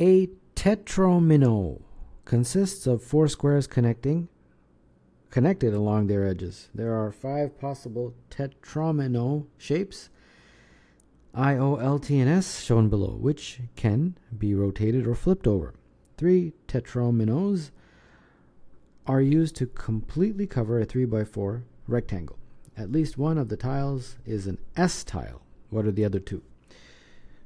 A tetromino consists of 4 squares connected along their edges. There are 5 possible tetromino shapes, I, O, L, T, and S, shown below, which can be rotated or flipped over. 3 tetrominos are used to completely cover a 3x4 rectangle. At least one of the tiles is an S tile. What are the other 2?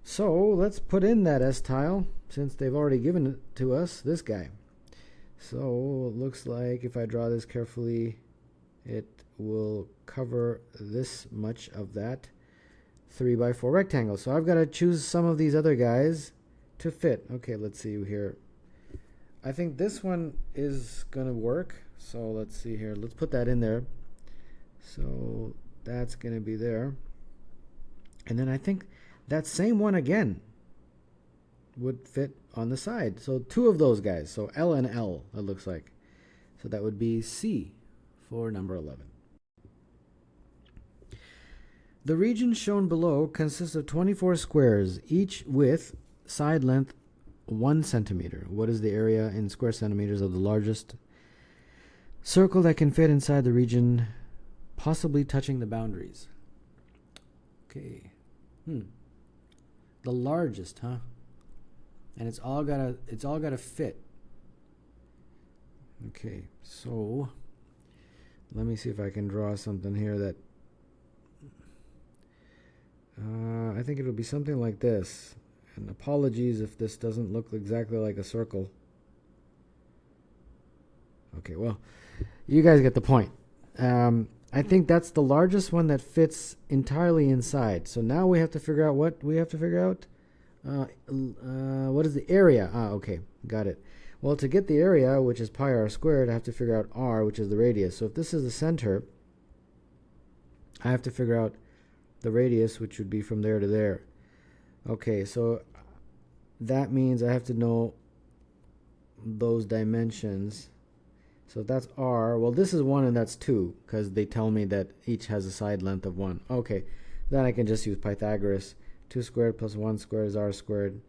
So let's put in that S tile, since they've already given it to us, this guy. So it looks like if I draw this carefully, it will cover this much of that 3x4 rectangle. So I've got to choose some of these other guys to fit. Okay, let's see here. I think this one is going to work. So let's see here. Let's put that in there. So that's going to be there. And then I think that same one again would fit on the side. So 2 of those guys. So L and L, it looks like. So that would be C for number 11. The region shown below consists of 24 squares, each with side length 1 centimeter. What is the area in square centimeters of the largest circle that can fit inside the region, possibly touching the boundaries? Okay. The largest, huh? And it's all gotta fit. Okay, so let me see if I can draw something here that I think it'll be something like this. And apologies if this doesn't look exactly like a circle. Okay, well, you guys get the point. I think that's the largest one that fits entirely inside. So now we have to figure out what we have to figure out. What is the area? Okay, got it. Well, to get the area, which is pi r squared, I have to figure out r, which is the radius. So if this is the center, I have to figure out the radius, which would be from there to there. Okay, so that means I have to know those dimensions. So if that's r, well, this is 1 and that's 2, because they tell me that each has a side length of 1. Okay, then I can just use Pythagoras. 2 squared plus 1 squared is r squared.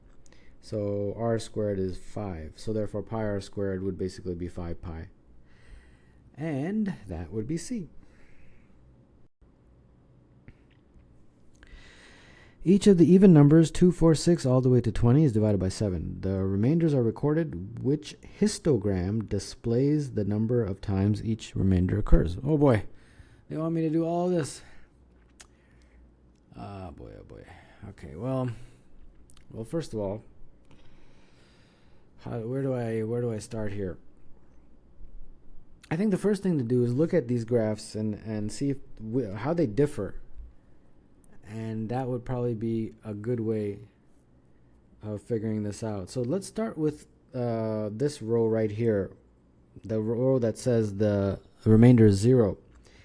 So r squared is 5. So therefore pi r squared would basically be 5 pi. And that would be C. Each of the even numbers 2, 4, 6 all the way to 20 is divided by 7. The remainders are recorded. Which histogram displays the number of times each remainder occurs? Oh boy, they want me to do all this. Oh boy, oh boy. Okay, well, first of all, where do I start here? I think the first thing to do is look at these graphs and see how they differ. And that would probably be a good way of figuring this out. So let's start with this row right here, the row that says the remainder is 0,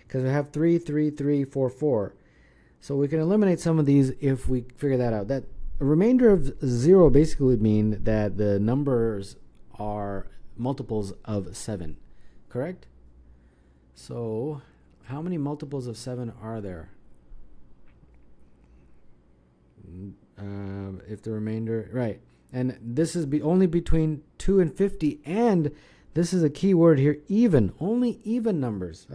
because we have 3, 3, 3, 4, 4. So we can eliminate some of these if we figure that out. That a remainder of 0 basically would mean that the numbers are multiples of 7, correct? So how many multiples of 7 are there? If the remainder, right, and this is only between 2 and 50, and this is a key word here, even, only even numbers.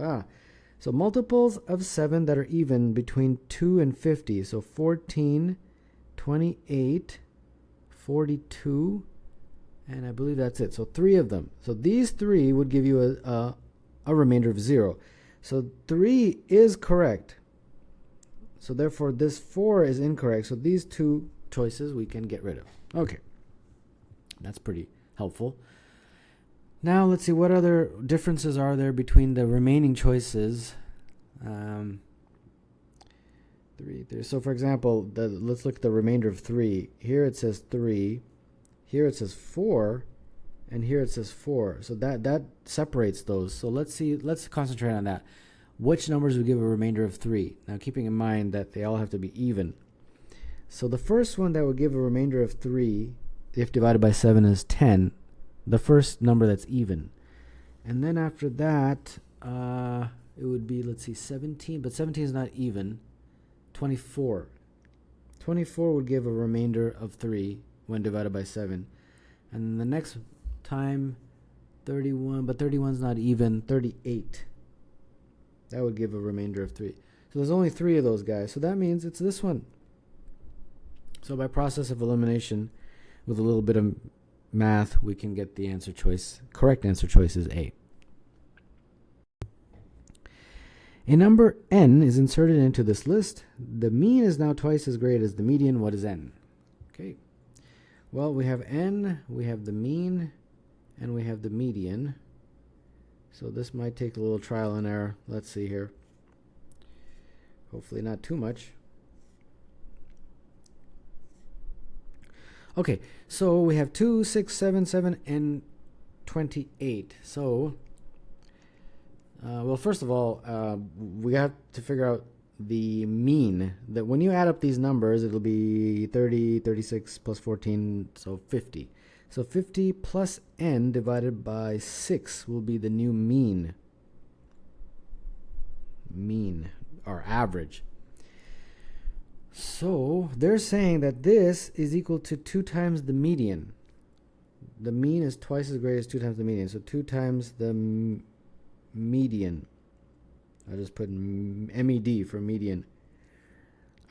So multiples of 7 that are even between 2 and 50. So 14, 28, 42, and I believe that's it. So 3 of them. So these 3 would give you a remainder of 0. So 3 is correct. So therefore this 4 is incorrect. So these 2 choices we can get rid of. Okay. That's pretty helpful. Now let's see, what other differences are there between the remaining choices. 3. So for example, let's look at the remainder of 3. Here it says 3. Here it says 4. And here it says 4. So that separates those. So let's concentrate on that. Which numbers would give a remainder of 3? Now keeping in mind that they all have to be even. So the first one that would give a remainder of 3, if divided by 7, is 10. The first number that's even. And then after that, it would be, let's see, 17. But 17 is not even. 24. 24 would give a remainder of 3 when divided by 7. And the next time 31, but 31's not even, 38. That would give a remainder of 3. So there's only 3 of those guys. So that means it's this one. So by process of elimination, with a little bit of math, we can get the answer choice. Correct answer choice is A. A number n is inserted into this list. The mean is now twice as great as the median. What is n? Okay. Well, we have n, we have the mean, and we have the median. So this might take a little trial and error. Let's see here. Hopefully not too much. Okay, so we have 2, 6, 7, 7, and 28. So, well, first of all, we have to figure out the mean. That when you add up these numbers, it'll be 30, 36 plus 14, so 50. So 50 plus n divided by 6 will be the new mean. Mean, or average. So they're saying that this is equal to 2 times the median. The mean is twice as great as 2 times the median. So 2 times the median. I'll just put MED for median.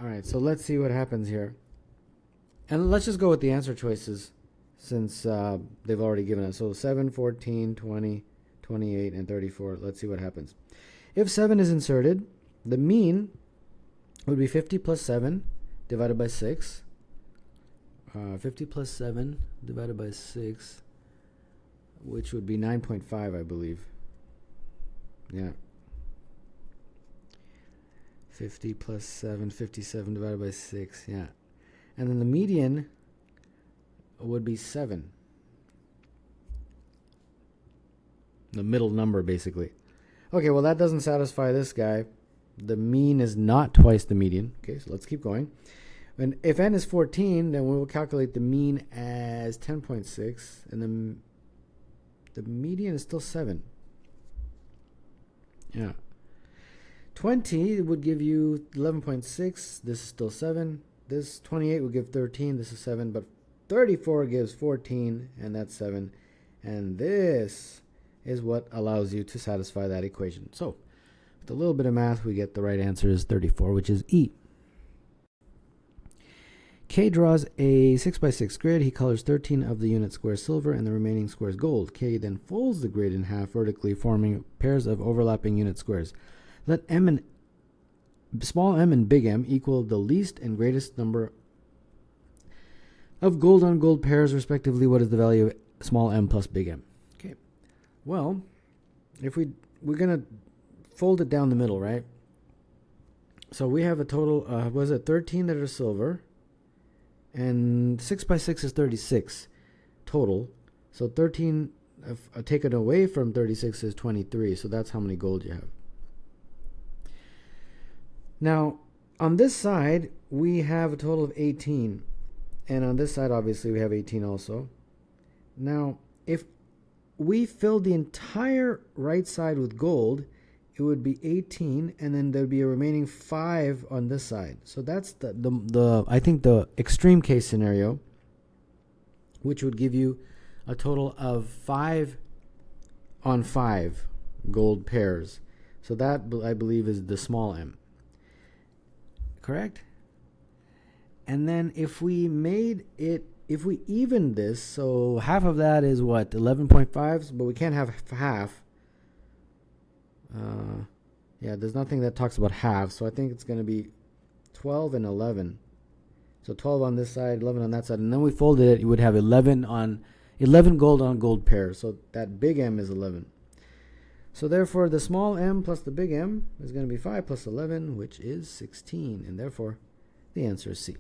All right, so let's see what happens here. And let's just go with the answer choices since they've already given us. So 7, 14, 20, 28, and 34. Let's see what happens. If 7 is inserted, the mean would be 50 plus 7 divided by 6. 50 plus 7 divided by 6, which would be 9.5, I believe. Yeah. 50 plus 7, 57 divided by 6, yeah. And then the median would be 7. The middle number, basically. Okay, well, that doesn't satisfy this guy. The mean is not twice the median. Okay, so let's keep going. And if n is 14, then we will calculate the mean as 10.6, and the median is still 7. Yeah. 20 would give you 11.6. This is still 7. This 28 would give 13. This is 7. But 34 gives 14, and that's 7. And this is what allows you to satisfy that equation. So, with a little bit of math, we get the right answer is 34, which is E. K draws a 6x6 grid. He colors 13 of the unit squares silver and the remaining squares gold. K then folds the grid in half vertically, forming pairs of overlapping unit squares. Let m and small m and big M equal the least and greatest number of gold on gold pairs, respectively. What is the value of small m plus big M? Okay. Well, if we're going to fold it down the middle, right? So we have a total, was it 13 that are silver? And 6 by 6 is 36 total. So 13 taken away from 36 is 23. So that's how many gold you have. Now, on this side, we have a total of 18. And on this side, obviously, we have 18 also. Now, if we fill the entire right side with gold, it would be 18, and then there'd be a remaining 5 on this side. So that's the I think the extreme case scenario, which would give you a total of 5 on 5 gold pairs. So that, I believe, is the small m. Correct? And then if we even this, so half of that is what, 11.5, but we can't have half. Yeah, there's nothing that talks about half, so I think it's going to be 12 and 11. So 12 on this side, 11 on that side, and then we folded it, you would have 11 gold on gold pairs. So that big M is 11. So therefore, the small m plus the big M is going to be 5 plus 11, which is 16, and therefore the answer is C.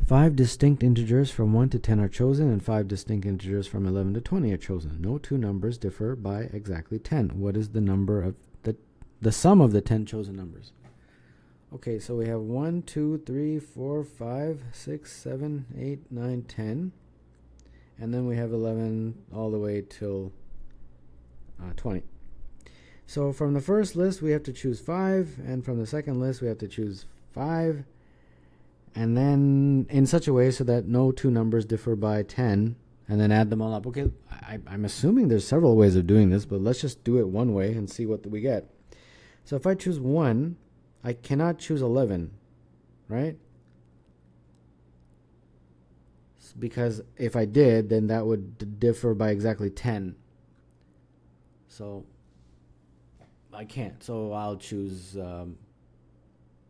Five distinct integers from 1 to 10 are chosen, and 5 distinct integers from 11 to 20 are chosen. No two numbers differ by exactly 10. What is the number of the sum of the 10 chosen numbers? Okay, so we have 1, 2, 3, 4, 5, 6, 7, 8, 9, 10. And then we have 11 all the way till 20. So from the first list, we have to choose 5, and from the second list, we have to choose 5, and then in such a way so that no two numbers differ by 10, and then add them all up. Okay, I'm assuming there's several ways of doing this, but let's just do it one way and see what we get. So if I choose 1, I cannot choose 11, right? Because if I did, then that would differ by exactly 10. So I can't. So I'll choose, I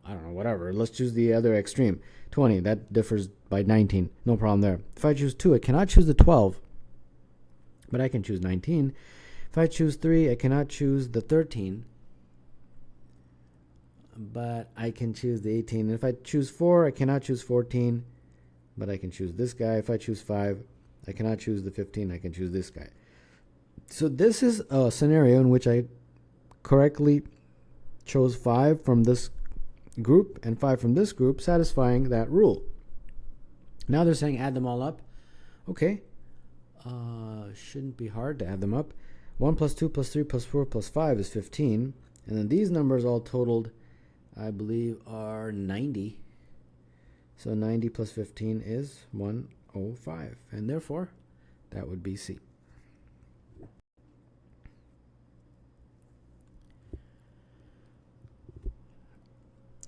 don't know, whatever. Let's choose the other extreme. 20, that differs by 19. No problem there. If I choose 2, I cannot choose the 12, but I can choose 19. If I choose 3, I cannot choose the 13, but I can choose the 18. And if I choose 4, I cannot choose 14, but I can choose this guy. If I choose 5, I cannot choose the 15. I can choose this guy. So this is a scenario in which I correctly chose 5 from this group and 5 from this group, satisfying that rule. Now they're saying add them all up. Okay. Shouldn't be hard to add them up. 1 plus 2 plus 3 plus 4 plus 5 is 15. And then these numbers all totaled, I believe, are 90. So 90 plus 15 is 105. And therefore, that would be C.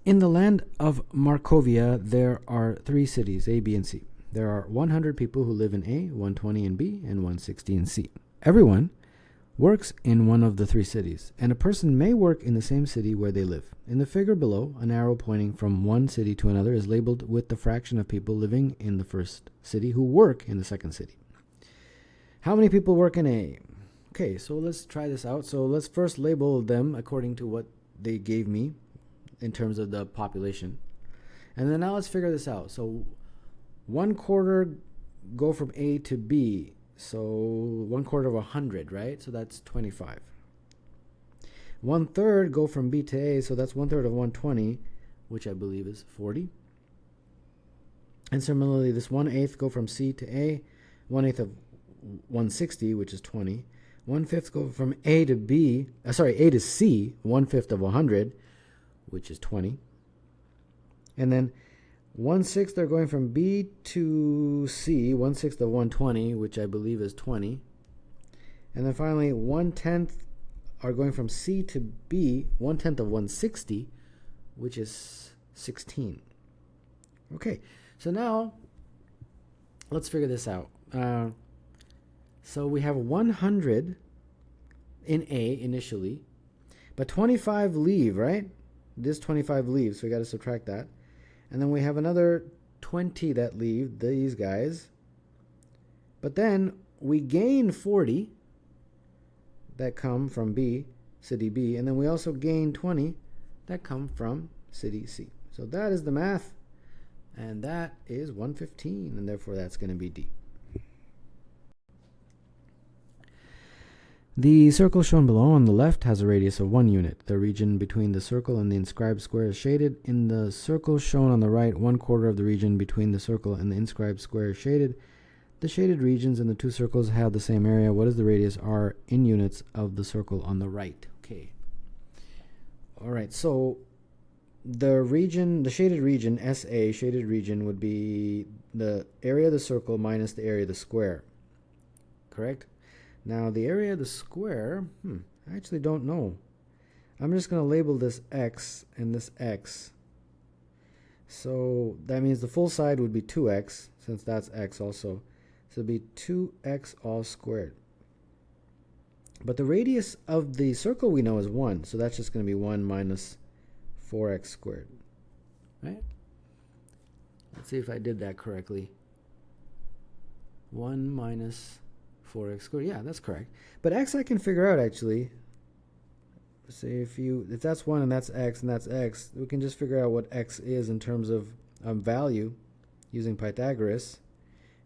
In the land of Markovia, there are 3 cities, A, B, and C. There are 100 people who live in A, 120 in B, and 160 in C. Everyone works in one of the 3 cities, and a person may work in the same city where they live. In the figure below, an arrow pointing from one city to another is labeled with the fraction of people living in the first city who work in the second city. How many people work in A? Okay, so let's try this out. So let's first label them according to what they gave me in terms of the population. And then now let's figure this out. So 1/4 go from A to B. So 1/4 of 100, right? So that's 25. 1/3 go from B to A. So that's 1/3 of 120, which I believe is 40. And similarly, this 1/8 go from C to A. 1/8 of 160, which is 20. 1/5 go from A to B. A to C. 1/5 of 100, which is 20. And then 1/6 are going from B to C, 1/6 of 120, which I believe is 20. And then finally, 1/10 are going from C to B, 1/10 of 160, which is 16. Okay, so now let's figure this out. So we have 100 in A initially, but 25 leave, right? This 25 leaves, so we got to subtract that. And then we have another 20 that leave, these guys. But then we gain 40 that come from B, city B, and then we also gain 20 that come from city C. So that is the math, and that is 115, and therefore that's going to be D. The circle shown below on the left has a radius of 1 unit. The region between the circle and the inscribed square is shaded. In the circle shown on the right, 1/4 of the region between the circle and the inscribed square is shaded. The shaded regions in the 2 circles have the same area. What is the radius R in units of the circle on the right? Okay. All right, so the shaded region, SA, shaded region, would be the area of the circle minus the area of the square. Correct? Now, the area of the square, I actually don't know. I'm just going to label this X and this X. So that means the full side would be 2X, since that's X also. So it would be 2X all squared. But the radius of the circle we know is 1, so that's just going to be 1 minus 4X squared. Right? Let's see if I did that correctly. 1 minus 4x squared. Yeah, that's correct. But x I can figure out actually. Say if that's 1 and that's x, we can just figure out what x is in terms of value using Pythagoras,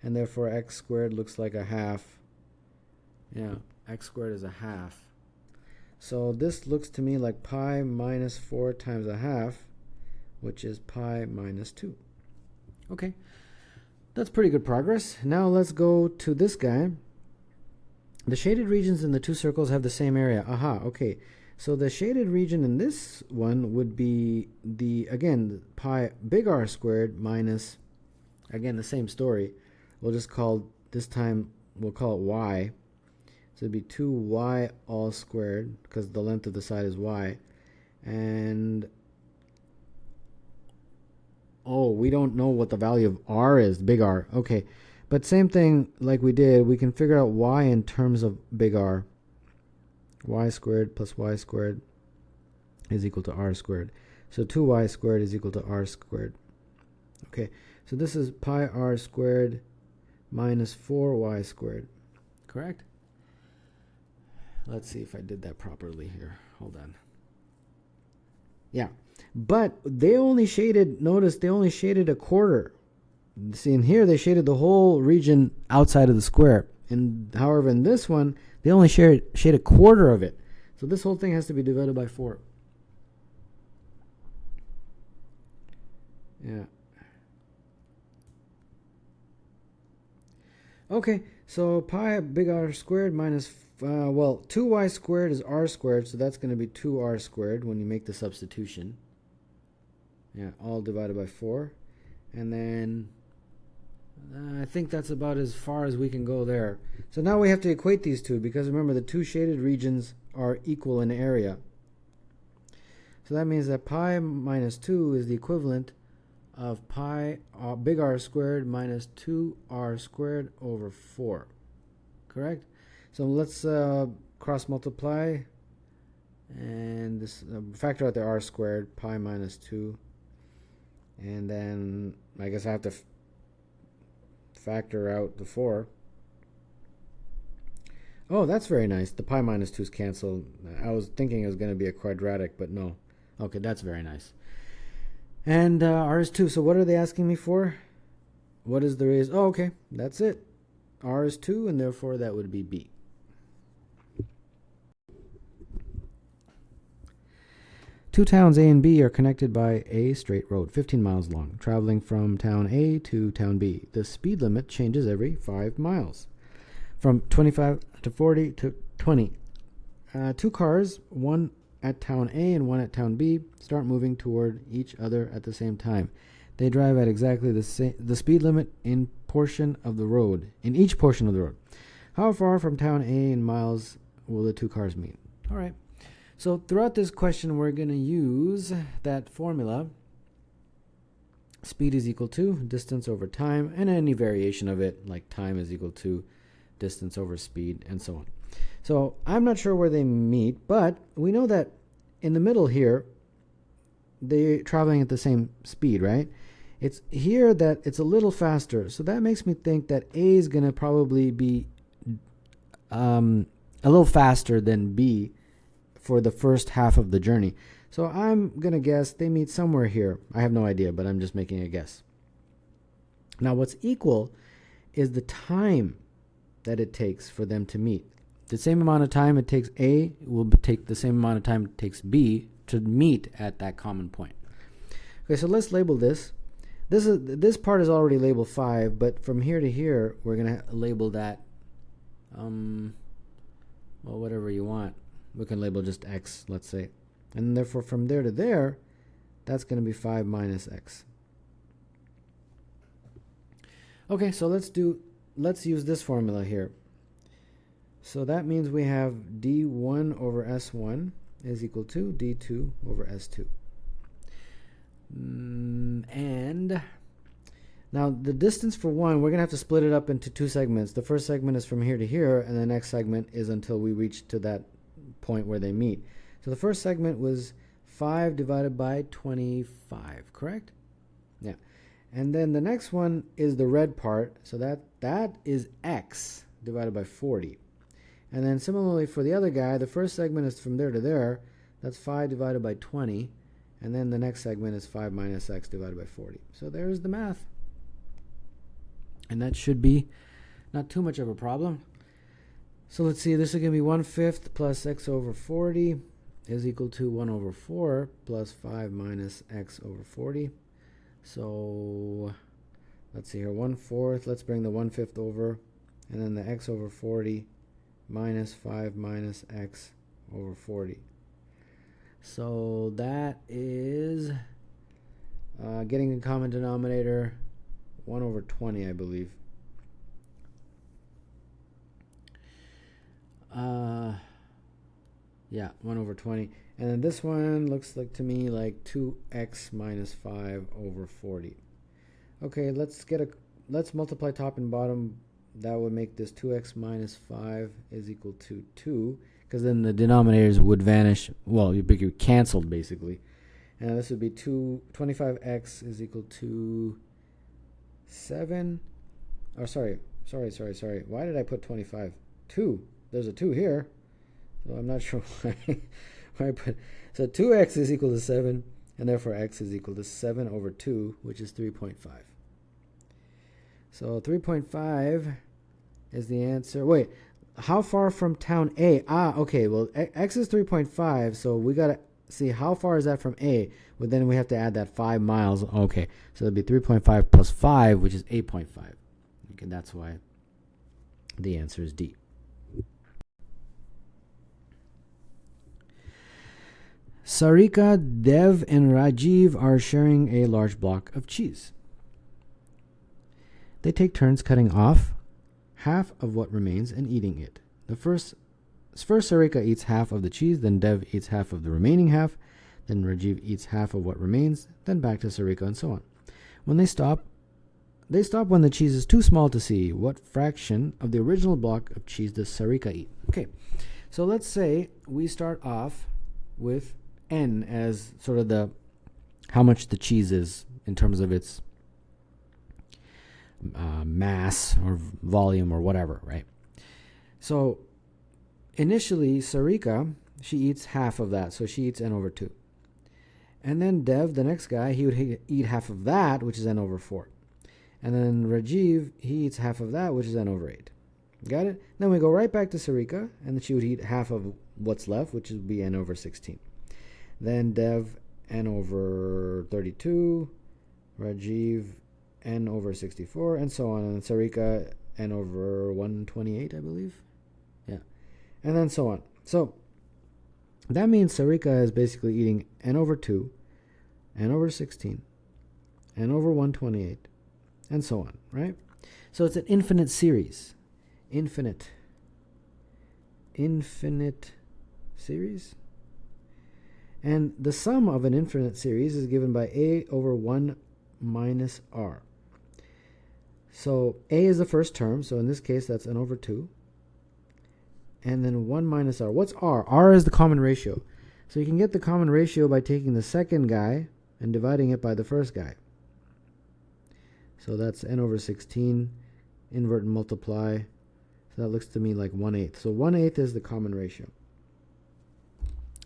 and therefore x squared looks like a half. Yeah, x squared is a half. So this looks to me like pi minus 4 times a half, which is pi minus 2. Okay, that's pretty good progress. Now let's go to this guy. The shaded regions in the two circles have the same area. Aha, okay. So the shaded region in this one would be again, pi big R squared minus, again, the same story. We'll just call, this time, we'll call it y. So it'd be 2y all squared, because the length of the side is y. And, oh, we don't know what the value of r is, big R. Okay, but same thing like we did, we can figure out y in terms of big R. Y squared plus y squared is equal to r squared. So 2y squared is equal to r squared. Okay, so this is pi r squared minus 4y squared. Correct? Let's see if I did that properly here. Hold on. Yeah, but they only shaded, notice they only shaded a quarter. See, in here they shaded the whole region outside of the square. And however, in this one, they only shade a quarter of it. So this whole thing has to be divided by 4. Yeah. Okay, so pi big R squared minus, well, 2y squared is r squared, so that's going to be 2r squared when you make the substitution. Yeah, all divided by 4. And then I think that's about as far as we can go there. So now we have to equate these two, because remember, the two shaded regions are equal in area. So that means that pi minus 2 is the equivalent of pi big R squared minus 2r squared over 4. Correct? So let's cross multiply, and this factor out the r squared, pi minus 2. And then I guess I have to factor out the 4. Oh, that's very nice. The pi minus 2's canceled. I was thinking it was going to be a quadratic, but no. Okay, that's very nice. And r is 2. So what are they asking me for? What is the raise? Oh, okay. That's it. R is 2, and therefore that would be B. Two towns A and B are connected by a straight road, 15 miles long, traveling from town A to town B. The speed limit changes every 5 miles, from 25 to 40 to 20. Two cars, one at town A and one at town B, start moving toward each other at the same time. They drive at exactly the speed limit in portion of the road, in each portion of the road. How far from town A in miles will the two cars meet? All right. So throughout this question, we're going to use that formula. Speed is equal to distance over time, and any variation of it, like time is equal to distance over speed, and so on. So I'm not sure where they meet, but we know that in the middle here, they're traveling at the same speed, right? It's here that it's a little faster. So that makes me think that A is going to probably be a little faster than B for the first half of the journey. So I'm going to guess they meet somewhere here. I have no idea, but I'm just making a guess. Now what's equal is the time that it takes for them to meet. The same amount of time it takes A will take the same amount of time it takes B to meet at that common point. Okay, so let's label this. This part is already labeled 5, but from here to here, we're going to label that, well, whatever you want. We can label just x, let's say. And therefore, from there to there, that's going to be 5 minus x. Okay, so let's use this formula here. So that means we have d1 over s1 is equal to d2 over s2. And now the distance for 1, we're going to have to split it up into 2 segments. The first segment is from here to here, and the next segment is until we reach to that point where they meet. So the first segment was 5 divided by 25, correct? Yeah. And then the next one is the red part, so that is x divided by 40. And then similarly for the other guy, the first segment is from there to there, that's 5 divided by 20, and then the next segment is 5 minus x divided by 40. So there's the math. And that should be not too much of a problem. So let's see, this is going to be 1/5 plus x over 40 is equal to 1 over 4 plus 5 minus x over 40. So let's see here, 1/4, let's bring the 1/5 over, and then the x over 40 minus 5 minus x over 40. So that is getting a common denominator 1 over 20, I believe. Yeah, 1 over 20. And then this one looks like to me like 2x minus 5 over 40. Okay, let's multiply top and bottom. That would make this 2x minus 5 is equal to 2, because then the denominators would vanish. Well, you're canceled basically. And this would be 25x is equal to 7. Oh, sorry. Why did I put 25? 2. There's a 2 here. So I'm not sure why I put. So 2x is equal to 7, and therefore x is equal to 7 over 2, which is 3.5. So 3.5 is the answer. Wait, how far from town A? Okay, well, x is 3.5, so we got to see how far is that from A. Well, then we have to add that 5 miles. Okay, so it'll be 3.5 plus 5, which is 8.5. Okay, that's why the answer is D. Sarika, Dev, and Rajiv are sharing a large block of cheese. They take turns cutting off half of what remains and eating it. First Sarika eats half of the cheese, then Dev eats half of the remaining half, then Rajiv eats half of what remains, then back to Sarika, and so on. When they stop when the cheese is too small to see. What fraction of the original block of cheese does Sarika eat? Okay, so let's say we start off with n as sort of how much the cheese is in terms of its mass or volume or whatever, right? So initially Sarika, she eats half of that, so she eats n over 2. And then Dev, the next guy, he would eat half of that, which is n over 4. And then Rajiv, he eats half of that, which is n over 8. Got it? Then we go right back to Sarika, and she would eat half of what's left, which would be n over 16. Then Dev, n over 32, Rajiv, n over 64, and so on. And Sarika, n over 128, I believe. Yeah. And then so on. So that means Sarika is basically eating n over 2, n over 16, n over 128, and so on, right? So it's an infinite series. Infinite series. And the sum of an infinite series is given by a over 1 minus r. So a is the first term, so in this case that's n over 2. And then 1 minus r. What's r? R is the common ratio. So you can get the common ratio by taking the second guy and dividing it by the first guy. So that's n over 16, invert and multiply. So that looks to me like 1/8. So 1/8 is the common ratio.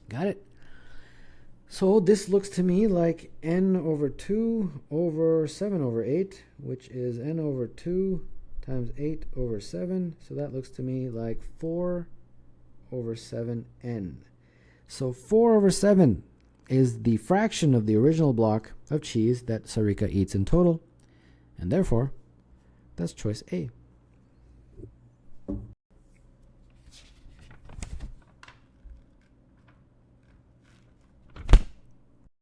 Got it? So this looks to me like n over 2 over 7 over 8, which is n over 2 times 8 over 7. So that looks to me like 4 over 7n. So 4 over 7 is the fraction of the original block of cheese that Sarika eats in total. And therefore, that's choice A.